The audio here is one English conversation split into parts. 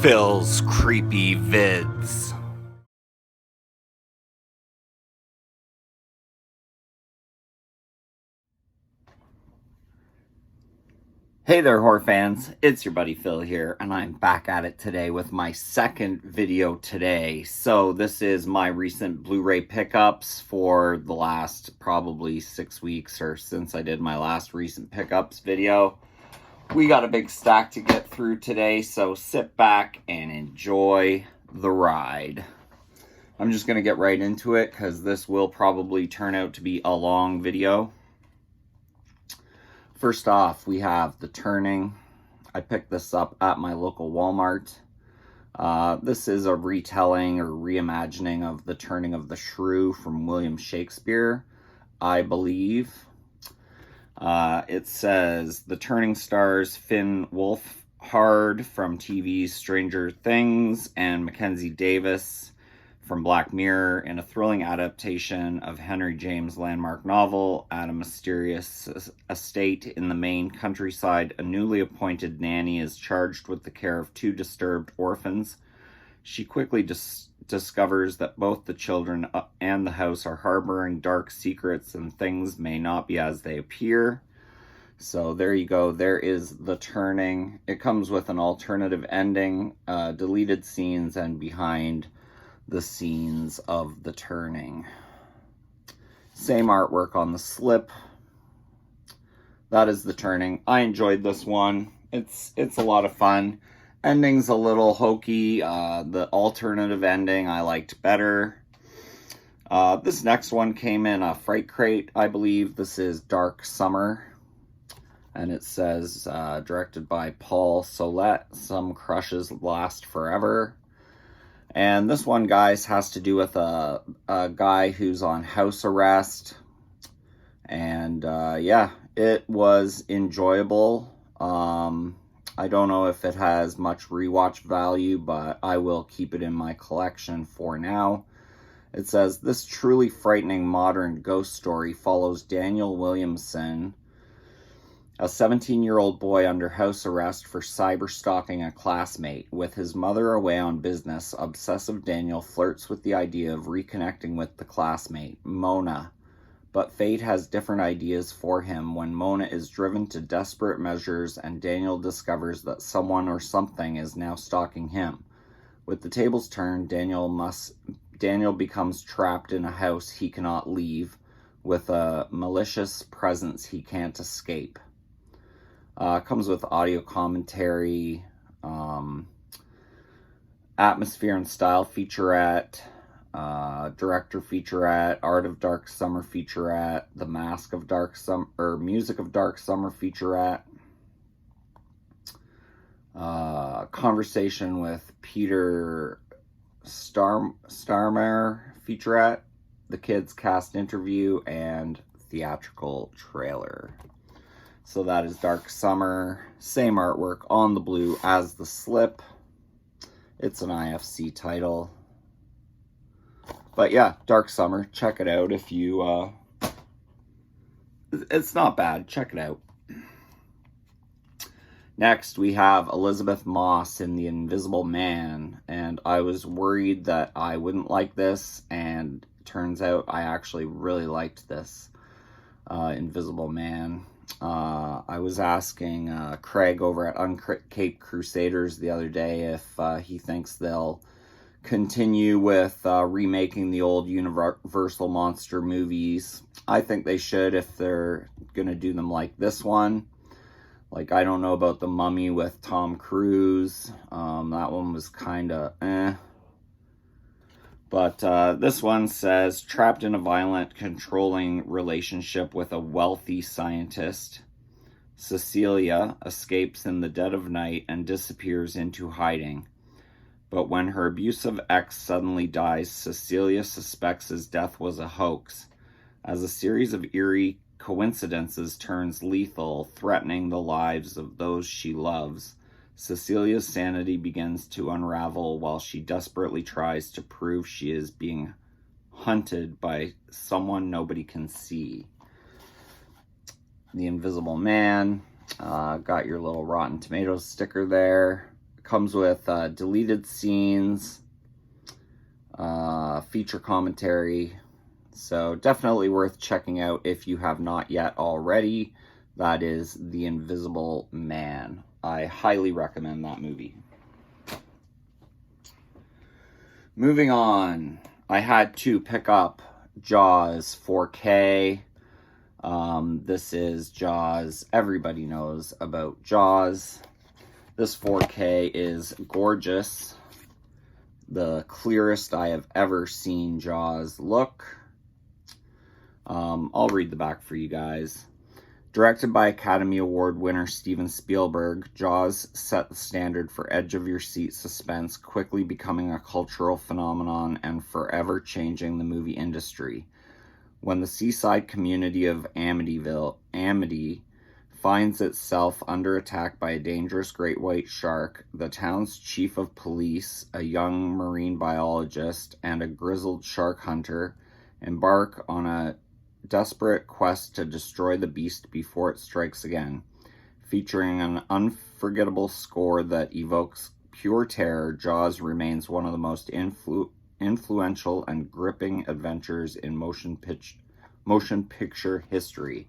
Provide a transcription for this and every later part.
Phil's Creepy Vids. Hey there, horror fans. It's your buddy Phil here, and I'm back at it today with my second video today. So this is my recent Blu-ray pickups for the last probably 6 weeks, or since I did my last recent pickups video. We got a big stack to get through today, so sit back and enjoy the ride. I'm just going to get right into it because this will probably turn out to be a long video. First off, we have The Turning. I picked this up at my local Walmart. This is a retelling or reimagining of The Turning of the Shrew from William Shakespeare, I believe. It says, The Turning stars Finn Wolfhard from TV's Stranger Things and Mackenzie Davis from Black Mirror in a thrilling adaptation of Henry James' landmark novel. At a mysterious estate in the Maine countryside, a newly appointed nanny is charged with the care of 2 disturbed orphans. She quickly discovers that both the children and the house are harboring dark secrets and things may not be as they appear. So there you go. There is The Turning. It comes with an alternative ending, deleted scenes, and behind the scenes of The Turning. Same artwork on the slip. That is The Turning. I enjoyed this one. It's a lot of fun. Ending's a little hokey. The alternative ending I liked better. This next one came in a Fright Crate, I believe. This is Dark Summer. And it says, directed by Paul Solet, Some Crushes Last Forever. And this one, guys, has to do with a guy who's on house arrest. And, yeah, it was enjoyable. I don't know if it has much rewatch value, but I will keep it in my collection for now. It says, this truly frightening modern ghost story follows Daniel Williamson, a 17-year-old boy under house arrest for cyber-stalking a classmate. With his mother away on business, obsessive Daniel flirts with the idea of reconnecting with the classmate, Mona. But fate has different ideas for him when Mona is driven to desperate measures and Daniel discovers that someone or something is now stalking him. With the tables turned, Daniel becomes trapped in a house he cannot leave, with a malicious presence he can't escape. Comes with audio commentary, atmosphere and style featurette, director featurette, art of dark summer featurette, the mask of dark summer, or music of dark summer featurette, conversation with Peter Starmer featurette, the kids cast interview, and theatrical trailer. So that is Dark Summer. Same artwork on the blue as the slip. It's an IFC title. But yeah, Dark Summer. Check it out if you... It's not bad. Check it out. Next, we have Elizabeth Moss in The Invisible Man. And I was worried that I wouldn't like this. And it turns out I actually really liked this Invisible Man. I was asking Craig over at Uncaped Crusaders the other day if he thinks they'll continue with remaking the old Universal Monster movies. I think they should if they're going to do them like this one. Like, I don't know about The Mummy with Tom Cruise. That one was kind of eh. But this one says, trapped in a violent, controlling relationship with a wealthy scientist, Cecilia escapes in the dead of night and disappears into hiding. But when her abusive ex suddenly dies, Cecilia suspects his death was a hoax. As a series of eerie coincidences turns lethal, threatening the lives of those she loves, Cecilia's sanity begins to unravel while she desperately tries to prove she is being hunted by someone nobody can see. The Invisible Man. Got your little Rotten Tomatoes sticker there. Comes with deleted scenes, feature commentary. So definitely worth checking out if you have not yet already. That is The Invisible Man. I highly recommend that movie. Moving on, I had to pick up Jaws 4K. This is Jaws. Everybody knows about Jaws. This 4K is gorgeous. The clearest I have ever seen Jaws look. I'll read the back for you guys. Directed by Academy Award winner Steven Spielberg, Jaws set the standard for edge-of-your-seat suspense, quickly becoming a cultural phenomenon and forever changing the movie industry. When the seaside community of Amity finds itself under attack by a dangerous great white shark, the town's chief of police, a young marine biologist, and a grizzled shark hunter embark on a desperate quest to destroy the beast before it strikes again. Featuring an unforgettable score that evokes pure terror, Jaws remains one of the most influential and gripping adventures in motion picture history.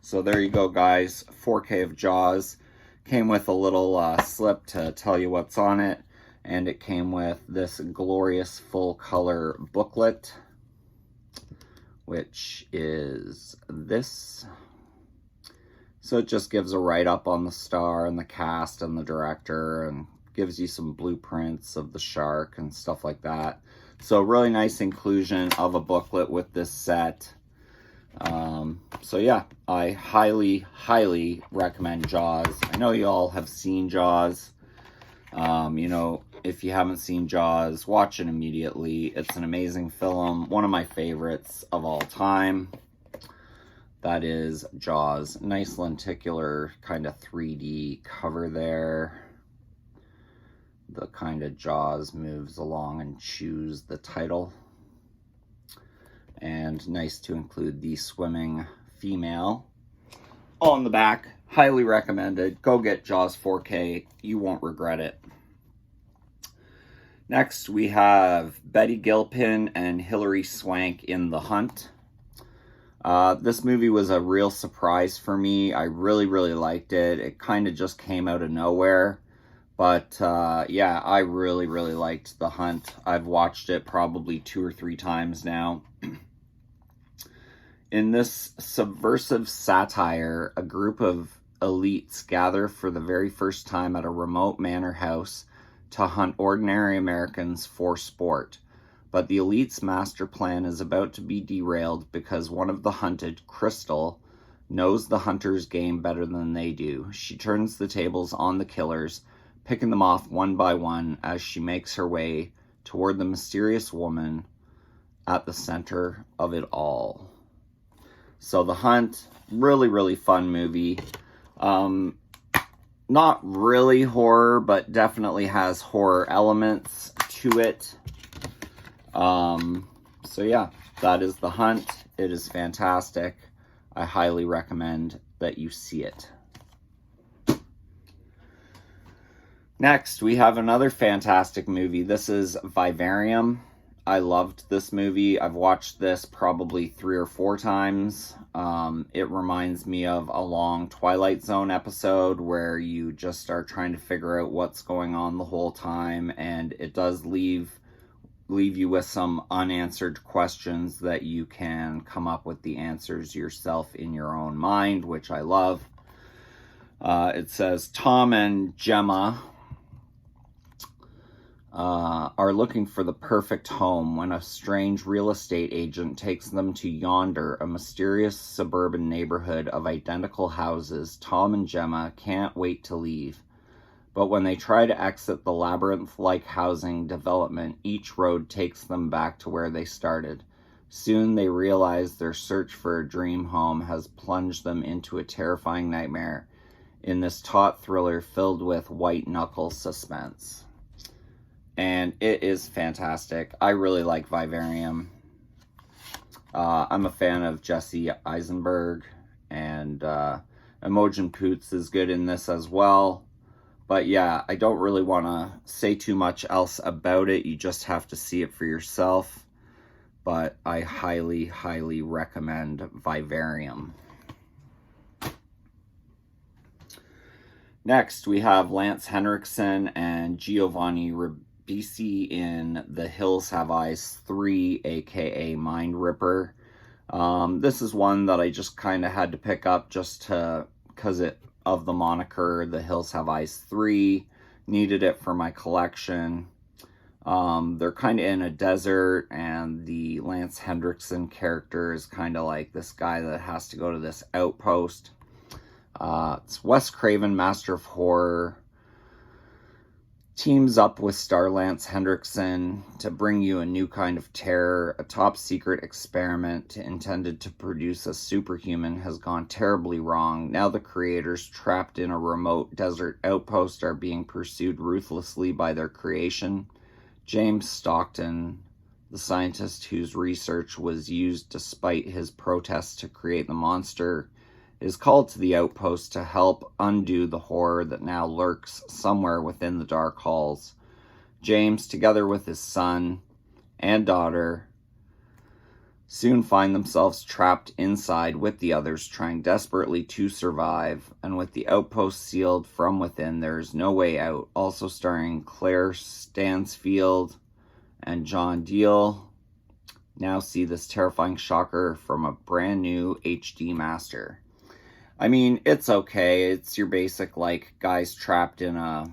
So there you go, guys. 4K of Jaws. Came with a little slip to tell you what's on it, and it came with this glorious full color booklet, which is this. So it just gives a write-up on the star and the cast and the director, and gives you some blueprints of the shark and stuff like that. So really nice inclusion of a booklet with this set. So yeah, I highly, highly recommend Jaws. I know you all have seen Jaws. You know, if you haven't seen Jaws, watch it immediately. It's an amazing film. One of my favorites of all time. That is Jaws. Nice lenticular kind of 3D cover there. The kind of Jaws moves along and chews the title. And nice to include the swimming female on the back. Highly recommended. Go get Jaws 4K. You won't regret it. Next, we have Betty Gilpin and Hilary Swank in The Hunt. This movie was a real surprise for me. I really, really liked it. It kind of just came out of nowhere. But yeah, I really, really liked The Hunt. I've watched it probably 2 or 3 times now. In this subversive satire, a group of elites gather for the very first time at a remote manor house to hunt ordinary Americans for sport. But the elites' master plan is about to be derailed because one of the hunted, Crystal, knows the hunters' game better than they do. She turns the tables on the killers, picking them off one by one as she makes her way toward the mysterious woman at the center of it all. So The Hunt, really, really fun movie. Not really horror, but definitely has horror elements to it. So yeah, that is The Hunt. It is fantastic. I highly recommend that you see it. Next, we have another fantastic movie. This is Vivarium. I loved this movie. I've watched this probably 3 or 4 times. It reminds me of a long Twilight Zone episode where you just are trying to figure out what's going on the whole time, and it does leave you with some unanswered questions that you can come up with the answers yourself in your own mind, which I love. It says Tom and Gemma are looking for the perfect home when a strange real estate agent takes them to Yonder, a mysterious suburban neighborhood of identical houses. Tom and Gemma can't wait to leave. But when they try to exit the labyrinth-like housing development, each road takes them back to where they started. Soon they realize their search for a dream home has plunged them into a terrifying nightmare in this taut thriller filled with white-knuckle suspense. And it is fantastic. I really like Vivarium. I'm a fan of Jesse Eisenberg, and Imogen Poots is good in this as well. But yeah, I don't really want to say too much else about it. You just have to see it for yourself. But I highly, highly recommend Vivarium. Next, we have Lance Henriksen and Giovanni Ribisi in The Hills Have Eyes 3, aka Mind Ripper. This is one that I just kind of had to pick up just because of the moniker The Hills Have Eyes 3. Needed it for my collection. They're kind of in a desert, and the Lance Henriksen character is kind of like this guy that has to go to this outpost. It's Wes Craven, master of horror, teams up with star Lance Henriksen to bring you a new kind of terror. A top-secret experiment intended to produce a superhuman has gone terribly wrong. Now the creators, trapped in a remote desert outpost, are being pursued ruthlessly by their creation. James Stockton, the scientist whose research was used despite his protests to create the monster, is called to the outpost to help undo the horror that now lurks somewhere within the dark halls. James, together with his son and daughter, soon find themselves trapped inside with the others, trying desperately to survive. And with the outpost sealed from within, there is no way out. Also starring Claire Stansfield and John Deal. Now see this terrifying shocker from a brand new HD master. I mean, it's okay. It's your basic, like, guys trapped in a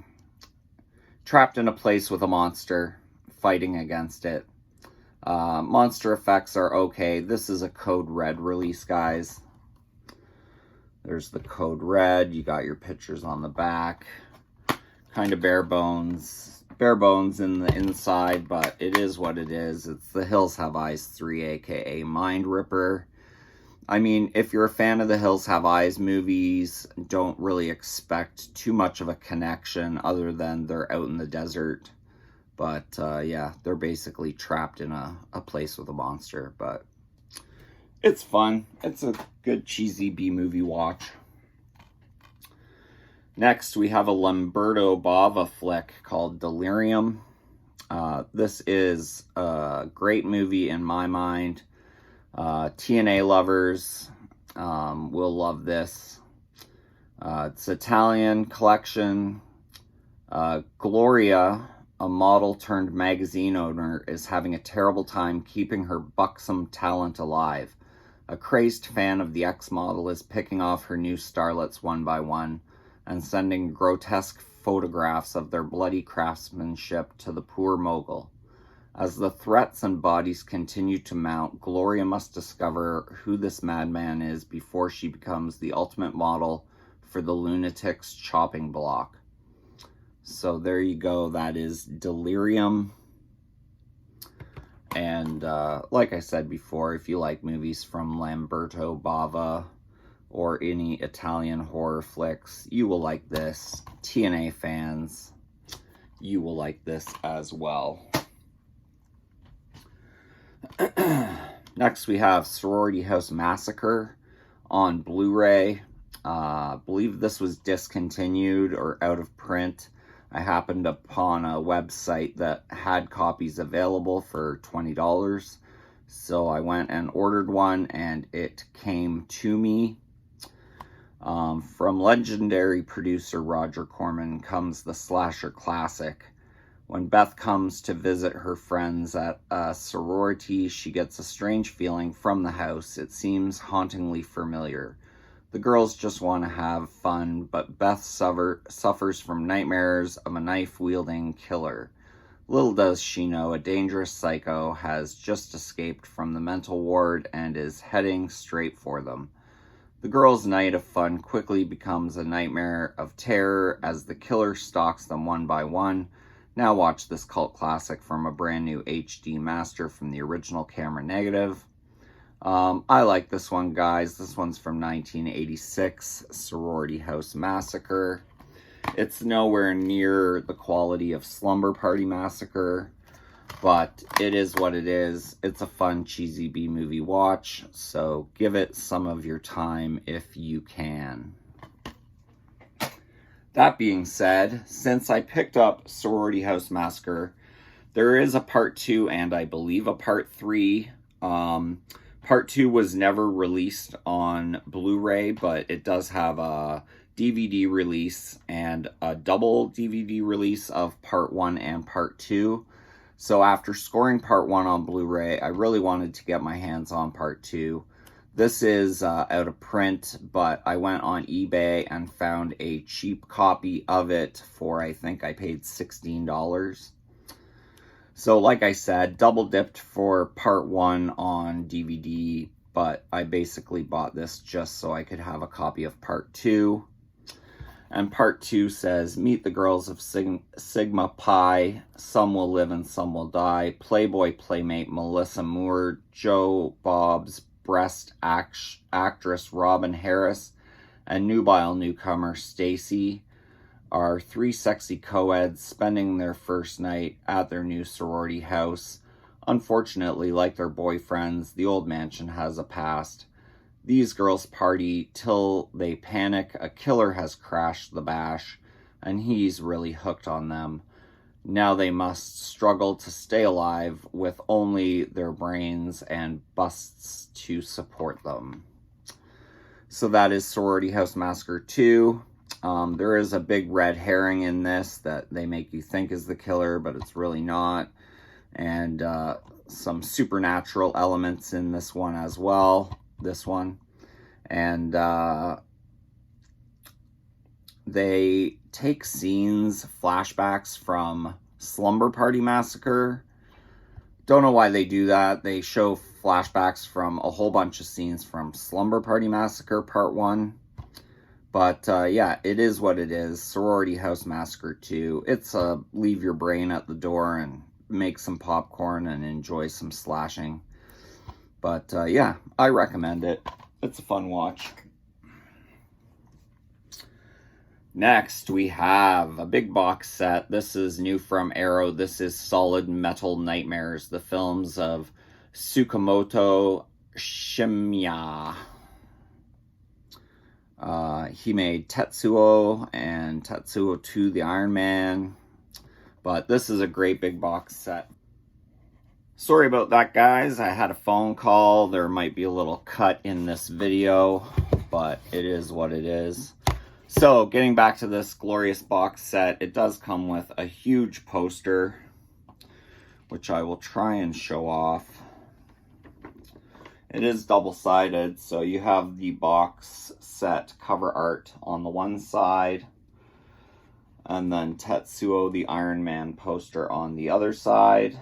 place with a monster, fighting against it. Monster effects are okay. This is a Code Red release, guys. There's the Code Red. You got your pictures on the back. Kind of bare bones. Bare bones in the inside, but it is what it is. It's The Hills Have Eyes 3, aka Mind Ripper. I mean, if you're a fan of the Hills Have Eyes movies, don't really expect too much of a connection other than they're out in the desert. But, yeah, they're basically trapped in a place with a monster. But it's fun. It's a good cheesy B-movie watch. Next, we have a Lamberto Bava flick called Delirium. This is a great movie in my mind. TNA lovers will love this. It's Italian collection. Gloria, a model turned magazine owner, is having a terrible time keeping her buxom talent alive. A crazed fan of the ex-model is picking off her new starlets one by one and sending grotesque photographs of their bloody craftsmanship to the poor mogul. As the threats and bodies continue to mount, Gloria must discover who this madman is before she becomes the ultimate model for the lunatic's chopping block. So there you go. That is Delirium. And like I said before, if you like movies from Lamberto Bava or any Italian horror flicks, you will like this. TNA fans, you will like this as well. Next, we have Sorority House Massacre on Blu-ray. I believe this was discontinued or out of print. I happened upon a website that had copies available for $20. So I went and ordered one, and it came to me. From legendary producer Roger Corman comes the slasher classic. When Beth comes to visit her friends at a sorority, she gets a strange feeling from the house. It seems hauntingly familiar. The girls just want to have fun, but Beth suffers from nightmares of a knife-wielding killer. Little does she know, a dangerous psycho has just escaped from the mental ward and is heading straight for them. The girls' night of fun quickly becomes a nightmare of terror as the killer stalks them one by one. Now watch this cult classic from a brand new HD master from the original camera negative. I like this one, guys. This one's from 1986, Sorority House Massacre. It's nowhere near the quality of Slumber Party Massacre, but it is what it is. It's a fun, cheesy B-movie watch, so give it some of your time if you can. That being said, since I picked up Sorority House Massacre, there is a part 2 and I believe a part 3. Part 2 was never released on Blu-ray, but it does have a DVD release and a double DVD release of part 1 and part 2. So after scoring part 1 on Blu-ray, I really wanted to get my hands on part 2. This is out of print, but I went on eBay and found a cheap copy of it for, I think I paid $16. So like I said, double dipped for part 1 on DVD, but I basically bought this just so I could have a copy of part 2. And part 2 says, meet the girls of Sigma Pi, some will live and some will die, Playboy playmate Melissa Moore, Joe Bob's breast actress Robin Harris, and nubile newcomer Stacy are 3 sexy co-eds spending their first night at their new sorority house. Unfortunately, like their boyfriends, the old mansion has a past. These girls party till they panic. A killer has crashed the bash, and he's really hooked on them. Now they must struggle to stay alive with only their brains and busts to support them. So that is Sorority House Massacre 2. There is a big red herring in this that they make you think is the killer, but it's really not. And some supernatural elements in this one as well. And they take scenes, flashbacks from Slumber Party Massacre. Don't know why they do that. They show flashbacks from a whole bunch of scenes from Slumber Party Massacre Part 1. But yeah, it is what it is. Sorority House Massacre 2. It's a leave your brain at the door and make some popcorn and enjoy some slashing. But yeah, I recommend it. It's a fun watch. Next, we have a big box set. This is new from Arrow. This is Solid Metal Nightmares, the films of Tsukamoto Shimiya. He made Tetsuo and Tetsuo 2, the Iron Man. But this is a great big box set. Sorry about that, guys. I had a phone call. There might be a little cut in this video, but it is what it is. So, getting back to this glorious box set, it does come with a huge poster, which I will try and show off. It is double-sided, so you have the box set cover art on the one side, and then Tetsuo the Iron Man poster on the other side.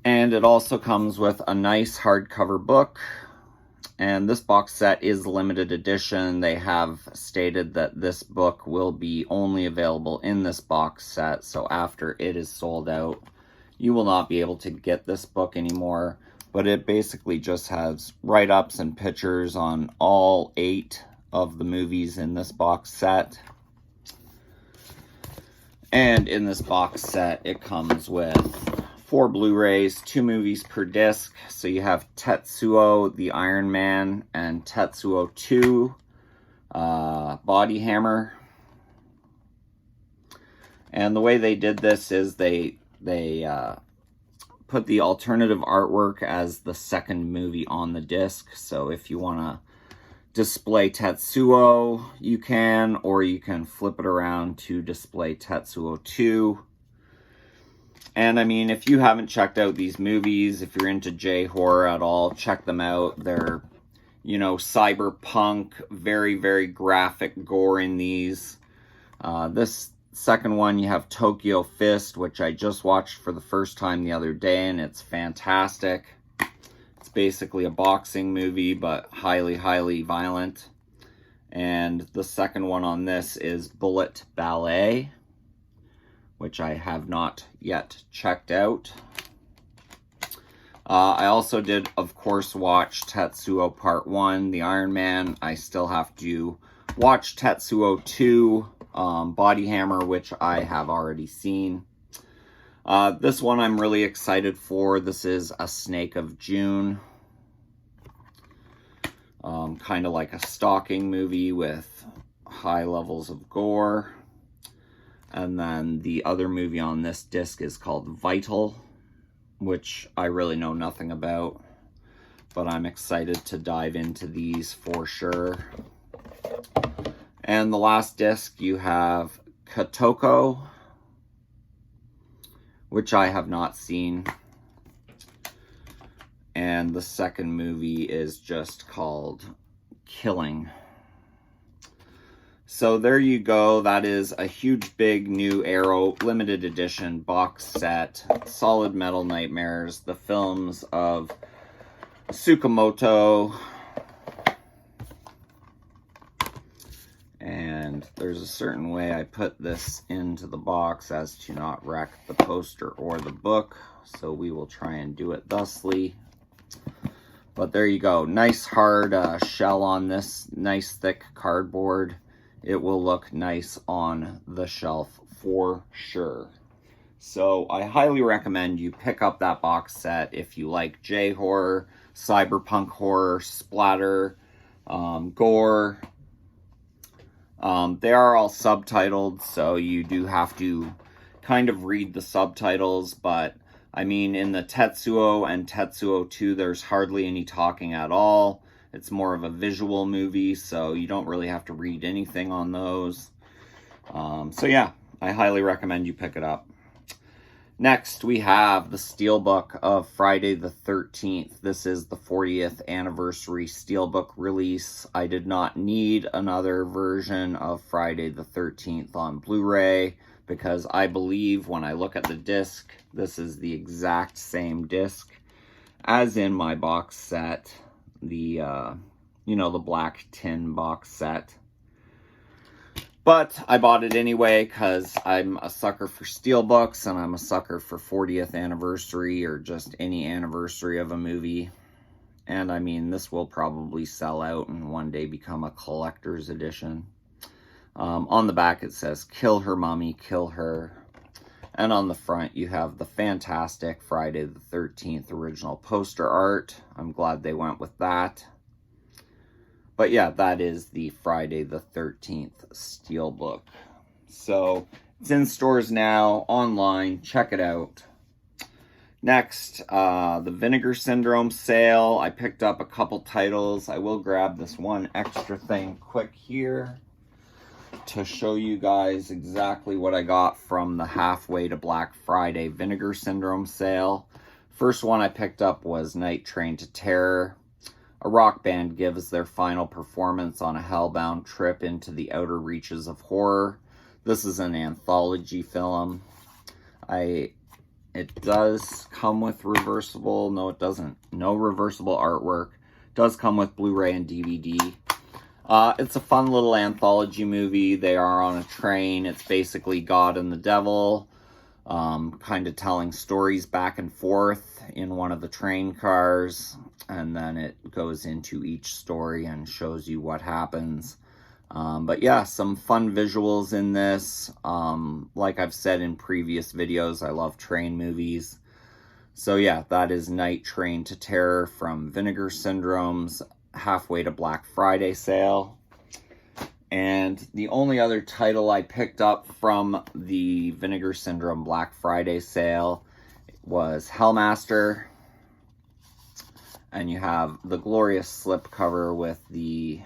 And it also comes with a nice hardcover book. And this box set is limited edition. They have stated that this book will be only available in this box set. So after it is sold out, you will not be able to get this book anymore. But it basically just has write-ups and pictures on all 8 of the movies in this box set. And in this box set, it comes with 4 Blu-rays, 2 movies per disc. So you have Tetsuo the Iron Man and Tetsuo 2 Body Hammer. And the way they did this is they put the alternative artwork as the second movie on the disc. So if you want to display Tetsuo, you can, or you can flip it around to display Tetsuo 2. And I mean, if you haven't checked out these movies, if you're into J-horror at all, check them out. They're, you know, cyberpunk, very, very graphic gore in these. This second one, you have Tokyo Fist, which I just watched for the first time the other day, and it's fantastic. It's basically a boxing movie, but highly, highly violent. And the second one on this is Bullet Ballet, which I have not yet checked out. I also did, of course, watch Tetsuo Part 1, the Iron Man. I still have to watch Tetsuo 2, Body Hammer, which I have already seen. This one I'm really excited for. This is A Snake of June. kind of like a stalking movie with high levels of gore. And then the other movie on this disc is called Vital, which I really know nothing about, but I'm excited to dive into these for sure. And the last disc, you have Kotoko, which I have not seen. And the second movie is just called Killing. So there you go. That is a huge, big, new Arrow limited edition box set. Solid Metal Nightmares, the films of Tsukamoto. And there's a certain way I put this into the box as to not wreck the poster or the book. So we will try and do it thusly. But there you go. Nice hard shell on this. Nice thick cardboard. It will look nice on the shelf for sure. So I highly recommend you pick up that box set if you like J-horror, cyberpunk horror, splatter, gore. They are all subtitled, so you do have to kind of read the subtitles, but I mean, in the Tetsuo and Tetsuo 2, there's hardly any talking at all. It's more of a visual movie, so you don't really have to read anything on those. So yeah, I highly recommend you pick it up. Next, we have the Steelbook of Friday the 13th. This is the 40th anniversary Steelbook release. I did not need another version of Friday the 13th on Blu-ray because I believe when I look at the disc, this is the exact same disc as in my box set. The, the black tin box set. But I bought it anyway because I'm a sucker for Steelbooks and I'm a sucker for 40th anniversary or just any anniversary of a movie. And I mean, this will probably sell out and one day become a collector's edition. On the back it says, "Kill her, mommy, kill her." And on the front you have the fantastic Friday the 13th original poster art. I'm glad they went with that. But yeah, that is the Friday the 13th Steelbook. So it's in stores now, online, check it out. Next, the Vinegar Syndrome sale. I picked up a couple titles. I will grab this one extra thing quick here to show you guys exactly what I got from the halfway to Black Friday Vinegar Syndrome sale. First one I picked up was Night Train to Terror. A rock band gives their final performance on a hellbound trip into the outer reaches of horror. This is an anthology film. It does come with reversible, no it doesn't, no reversible artwork. It does come with Blu-ray and DVD. It's a fun little anthology movie. They are on a train. It's basically God and the devil, kind of telling stories back and forth in one of the train cars. And then it goes into each story and shows you what happens. But yeah, some fun visuals in this. Like I've said in previous videos, I love train movies. So yeah, that is Night Train to Terror from Vinegar Syndrome's halfway to Black Friday sale. And the only other title I picked up from the Vinegar Syndrome Black Friday sale was Hellmaster. And you have the glorious slipcover with the,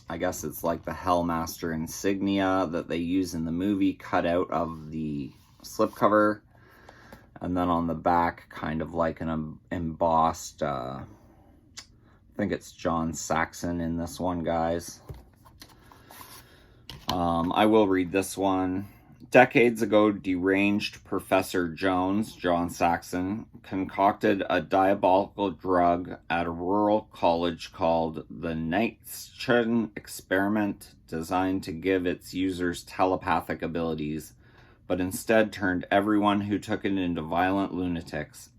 I guess it's like the Hellmaster insignia that they use in the movie cut out of the slipcover. And then on the back, kind of like an embossed, I think it's John Saxon in this one, guys. I will read this one. Decades ago, deranged Professor Jones, John Saxon, concocted a diabolical drug at a rural college called the Nightschen Experiment, designed to give its users telepathic abilities, but instead turned everyone who took it into violent lunatics.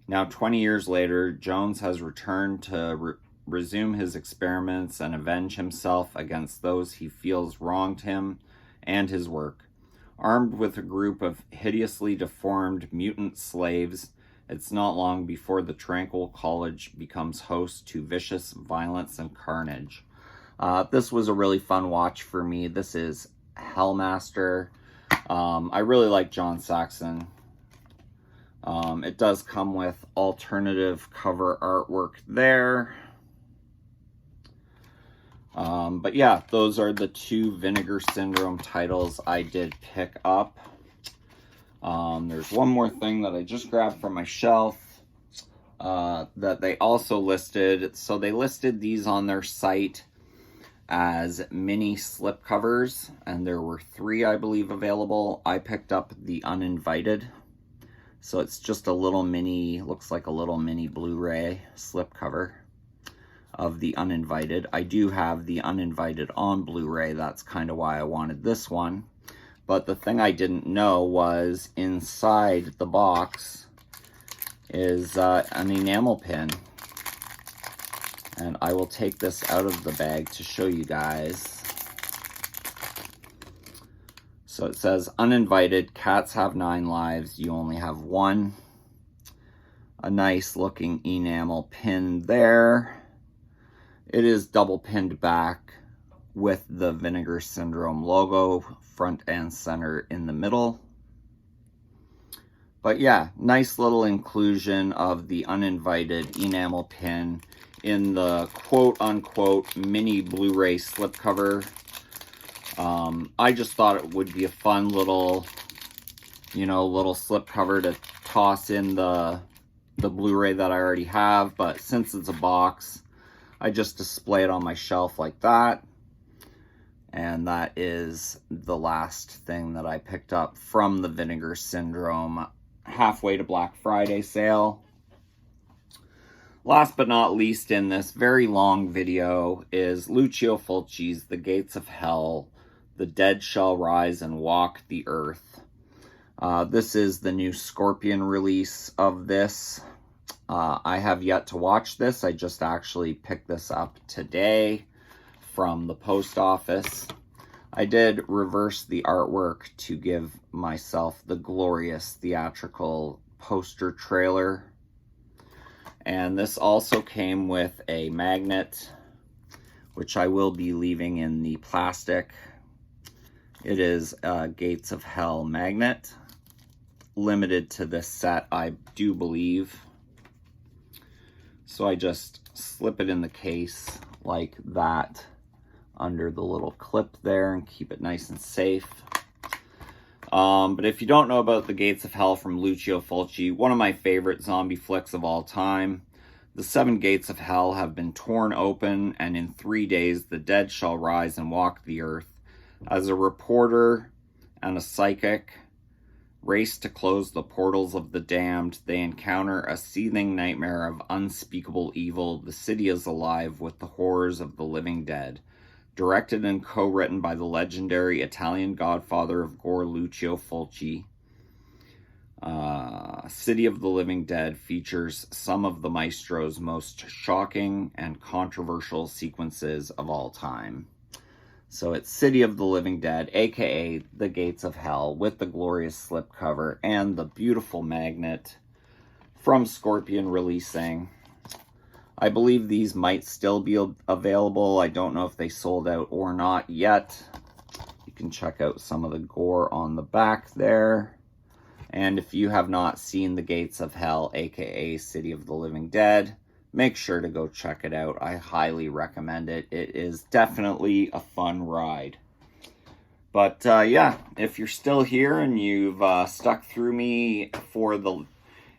Now, 20 years later, Jones has returned to resume his experiments and avenge himself against those he feels wronged him and his work. Armed with a group of hideously deformed mutant slaves, It's not long before the tranquil college becomes host to vicious violence and carnage. This was a really fun watch for me. This is Hellmaster. I really like John Saxon. It does come with alternative cover artwork there. But yeah, those are the two Vinegar Syndrome titles I did pick up. There's one more thing that I just grabbed from my shelf that they also listed. So they listed these on their site as mini slipcovers, and there were 3, I believe, available. I picked up the Uninvited. So it's just a little mini, looks like a little mini Blu-ray slipcover of the Uninvited. I do have the Uninvited on Blu-ray. That's kind of why I wanted this one. But the thing I didn't know was inside the box is an enamel pin. And I will take this out of the bag to show you guys. So it says, uninvited, cats have 9 lives, you only have 1. A nice looking enamel pin there. It is double pinned back with the Vinegar Syndrome logo, front and center in the middle. But yeah, nice little inclusion of the Uninvited enamel pin in the quote-unquote mini Blu-ray slipcover. I just thought it would be a fun little, little slipcover to toss in the Blu-ray that I already have. But since it's a box, I just display it on my shelf like that. And that is the last thing that I picked up from the Vinegar Syndrome halfway to Black Friday sale. Last but not least in this very long video is Lucio Fulci's The Gates of Hell, The Dead Shall Rise and Walk the Earth. This is the new Scorpion release of this. I have yet to watch this. I just actually picked this up today from the post office. I did reverse the artwork to give myself the glorious theatrical poster trailer. And this also came with a magnet, which I will be leaving in the plastic. It is a Gates of Hell magnet, limited to this set, I do believe. So I just slip it in the case like that under the little clip there and keep it nice and safe. But if you don't know about The Gates of Hell from Lucio Fulci, one of my favorite zombie flicks of all time, the 7 gates of hell have been torn open, and in 3 days the dead shall rise and walk the earth. As a reporter and a psychic race to close the portals of the damned, they encounter a seething nightmare of unspeakable evil. The city is alive with the horrors of the living dead. Directed and co-written by the legendary Italian godfather of gore, Lucio Fulci, City of the Living Dead features some of the maestro's most shocking and controversial sequences of all time. So it's City of the Living Dead, aka The Gates of Hell, with the glorious slipcover and the beautiful magnet from Scorpion releasing. I believe these might still be available. I don't know if they sold out or not yet. You can check out some of the gore on the back there. And if you have not seen The Gates of Hell, aka City of the Living Dead, make sure to go check it out. I highly recommend it. It is definitely a fun ride. But yeah, if you're still here and you've stuck through me for the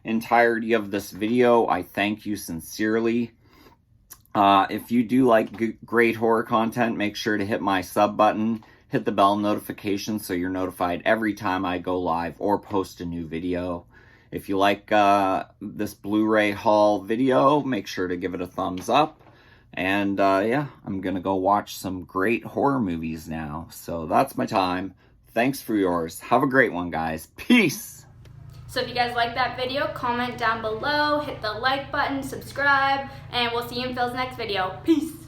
entirety of this video, I thank you sincerely. If you do like great horror content, make sure to hit my sub button, hit the bell notification so you're notified every time I go live or post a new video. If you like this Blu-ray haul video, make sure to give it a thumbs up. And yeah, I'm gonna go watch some great horror movies now. So that's my time. Thanks for yours. Have a great one, guys. Peace! So if you guys like that video, comment down below, hit the like button, subscribe, and we'll see you in Phil's next video. Peace!